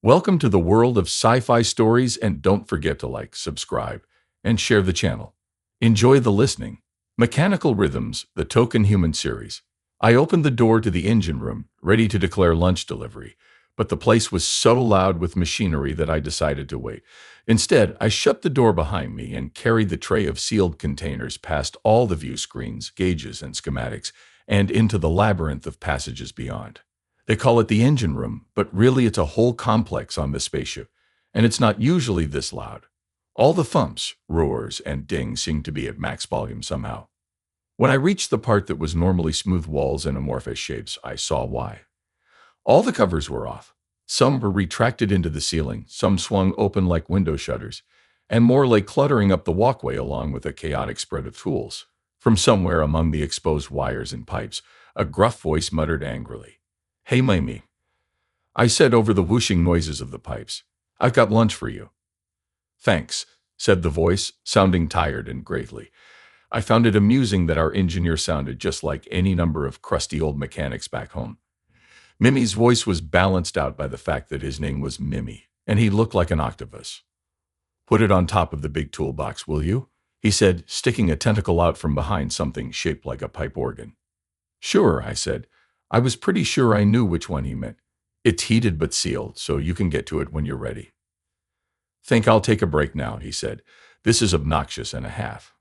Welcome to the world of sci-fi stories, and don't forget to like, subscribe, and share the channel. Enjoy the listening. Mechanical Rhythms, the Token Human series. I opened the door to the engine room, ready to declare lunch delivery, but the place was so loud with machinery that I decided to wait. Instead, I shut the door behind me and carried the tray of sealed containers past all the view screens, gauges, and schematics, and into the labyrinth of passages beyond. They call it the engine room, but really it's a whole complex on the spaceship, and it's not usually this loud. All the thumps, roars, and dings seem to be at max volume somehow. When I reached the part that was normally smooth walls and amorphous shapes, I saw why. All the covers were off. Some were retracted into the ceiling, some swung open like window shutters, and more lay cluttering up the walkway along with a chaotic spread of tools. From somewhere among the exposed wires and pipes, a gruff voice muttered angrily. "Hey, Mamie," I said over the whooshing noises of the pipes. "I've got lunch for you." "Thanks," said the voice, sounding tired and gravely. I found it amusing that our engineer sounded just like any number of crusty old mechanics back home. Mimi's voice was balanced out by the fact that his name was Mimi, and he looked like an octopus. "Put it on top of the big toolbox, will you?" he said, sticking a tentacle out from behind something shaped like a pipe organ. "Sure," I said. I was pretty sure I knew which one he meant. "It's heated but sealed, so you can get to it when you're ready." "Think I'll take a break now," he said. "This is obnoxious and a half."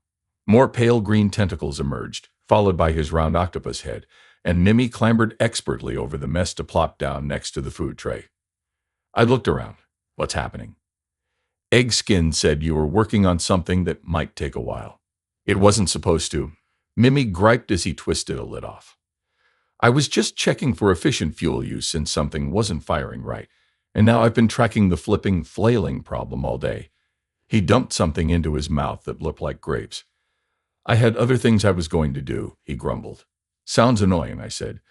More pale green tentacles emerged, followed by his round octopus head, and Mimi clambered expertly over the mess to plop down next to the food tray. I looked around. "What's happening?" "Egg Skin said you were working on something that might take a while." "It wasn't supposed to," Mimi griped as he twisted a lid off. "I was just checking for efficient fuel use since something wasn't firing right, and now I've been tracking the flipping, flailing problem all day." He dumped something into his mouth that looked like grapes. "I had other things I was going to do," he grumbled. "Sounds annoying," I said.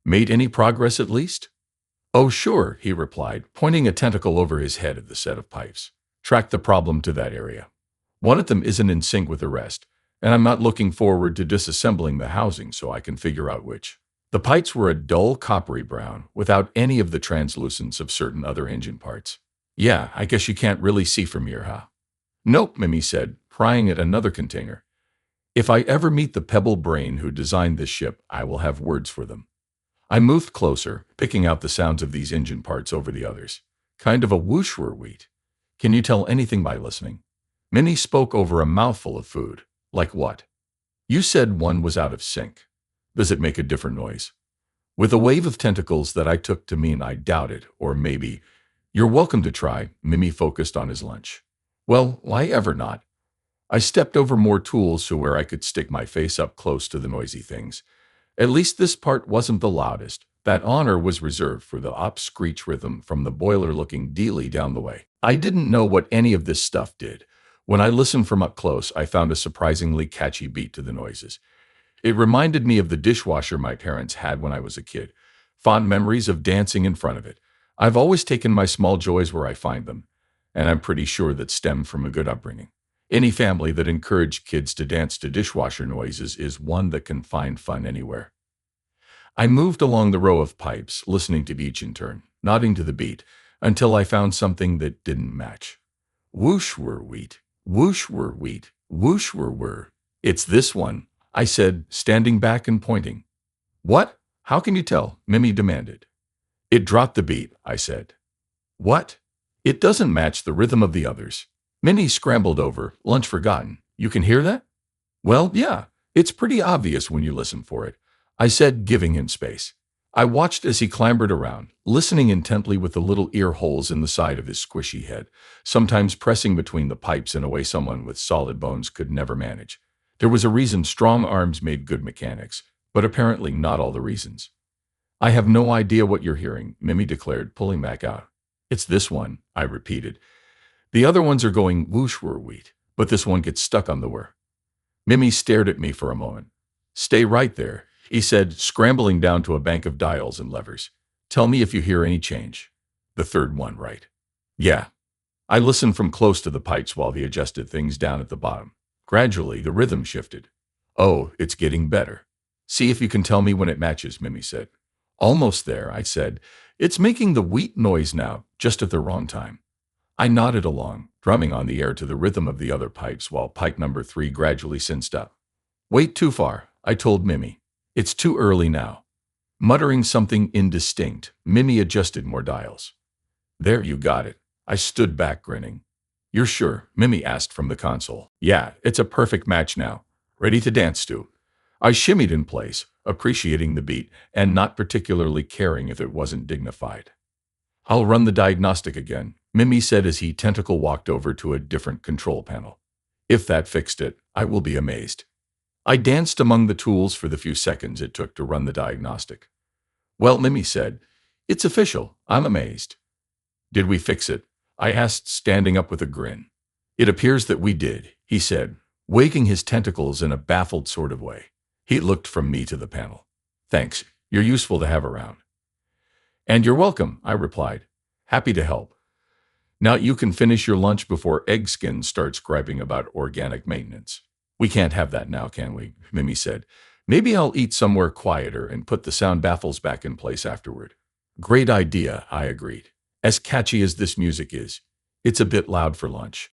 "Made any progress at least?" "Oh, sure," he replied, pointing a tentacle over his head at the set of pipes. "Track the problem to that area. One of them isn't in sync with the rest, and I'm not looking forward to disassembling the housing so I can figure out which." The pipes were a dull coppery brown, without any of the translucence of certain other engine parts. "Yeah, I guess you can't really see from here, huh?" "Nope," Mimi said, prying at another container. "If I ever meet the pebble brain who designed this ship, I will have words for them." I moved closer, picking out the sounds of these engine parts over the others. "Kind of a whoosh-whir wheat. Can you tell anything by listening?" Mimi spoke over a mouthful of food. "Like what?" "You said one was out of sync. Does it make a different noise?" With a wave of tentacles that I took to mean I doubt it, or maybe, "You're welcome to try," Mimi focused on his lunch. "Well, why ever not?" I stepped over more tools so where I could stick my face up close to the noisy things. At least this part wasn't the loudest. That honor was reserved for the op screech rhythm from the boiler-looking dealie down the way. I didn't know what any of this stuff did. When I listened from up close, I found a surprisingly catchy beat to the noises. It reminded me of the dishwasher my parents had when I was a kid. Fond memories of dancing in front of it. I've always taken my small joys where I find them, and I'm pretty sure that stemmed from a good upbringing. Any family that encouraged kids to dance to dishwasher noises is one that can find fun anywhere. I moved along the row of pipes, listening to each in turn, nodding to the beat, until I found something that didn't match. "Whoosh-whir wheat, whoosh-whir wheat, whoosh-whir-whir. It's this one," I said, standing back and pointing. "What? How can you tell?" Mimi demanded. "It dropped the beat," I said. "What?" "It doesn't match the rhythm of the others." Mimi scrambled over, lunch forgotten. "You can hear that?" "Well, yeah, it's pretty obvious when you listen for it," I said, giving him space. I watched as he clambered around, listening intently with the little ear holes in the side of his squishy head, sometimes pressing between the pipes in a way someone with solid bones could never manage. There was a reason strong arms made good mechanics, but apparently not all the reasons. "I have no idea what you're hearing," Mimi declared, pulling back out. "It's this one," I repeated. "The other ones are going whoosh-whir wheat, but this one gets stuck on the whir." Mimi stared at me for a moment. "Stay right there," he said, scrambling down to a bank of dials and levers. "Tell me if you hear any change." "The third one, right?" "Yeah." I listened from close to the pipes while he adjusted things down at the bottom. Gradually, the rhythm shifted. "Oh, it's getting better. See if you can tell me when it matches," Mimi said. Almost there, I said. It's making the wheat noise now, just at the wrong time. I nodded along, drumming on the air to the rhythm of the other pipes while pipe number 3 gradually synced up. Wait too far, I told Mimi. It's too early now. Muttering something indistinct, Mimi adjusted more dials. There, you got it. I stood back grinning. You're sure? Mimi asked from the console. Yeah, it's a perfect match now. Ready to dance, Stu? I shimmied in place, appreciating the beat and not particularly caring if it wasn't dignified. I'll run the diagnostic again, Mimi said as he tentacle walked over to a different control panel. If that fixed it, I will be amazed. I danced among the tools for the few seconds it took to run the diagnostic. Well, Mimi said, it's official. I'm amazed. Did we fix it? I asked, standing up with a grin. It appears that we did, he said, wagging his tentacles in a baffled sort of way. He looked from me to the panel. Thanks. You're useful to have around. And you're welcome, I replied. Happy to help. Now you can finish your lunch before Eggskin starts griping about organic maintenance. We can't have that now, can we? Mimi said. Maybe I'll eat somewhere quieter and put the sound baffles back in place afterward. Great idea, I agreed. As catchy as this music is, it's a bit loud for lunch.